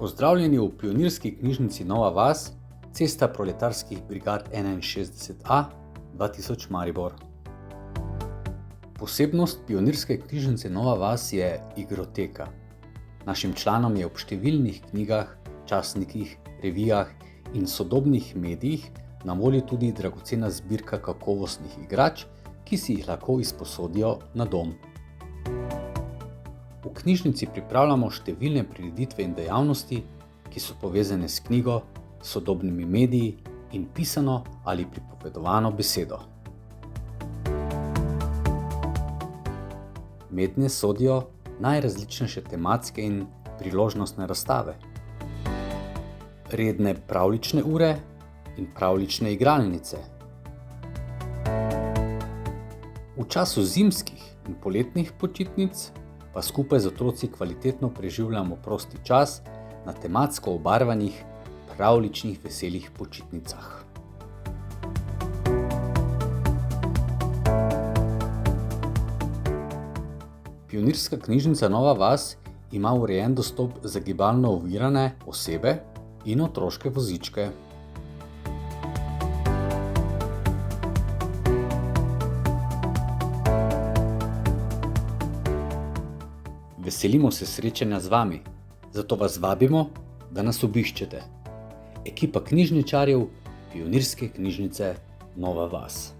Pozdravljeni v Pionirski knjižnici Nova vas, Cesta proletarskih brigad 61A, 2000 Maribor. Posebnost Pionirske knjižnice Nova vas je igroteka. Našim članom je ob številnih knjigah, časnikih, revijah in sodobnih medijih na voljo tudi dragocena zbirka kakovostnih igrač, ki si jih lahko izposodijo na dom. V knjižnici pripravljamo številne prireditve in dejavnosti, ki so povezane s knjigo, sodobnimi mediji in pisano ali pripovedovano besedo. Mednje sodijo najrazličnejše tematske in priložnostne razstave, redne pravljične ure in pravljične igralnice. V času zimskih in poletnih počitnic pa skupaj z otroci kvalitetno preživljamo prosti čas na tematsko obarvanih pravljičnih veselih počitnicah. Pionirska knjižnica Nova vas ima urejen dostop za gibalno ovirane osebe in otroške vozičke. Veselimo se srečanja z vami, zato vas vabimo, da nas obiščete. Ekipa knjižničarjev Pionirske knjižnice Nova vas.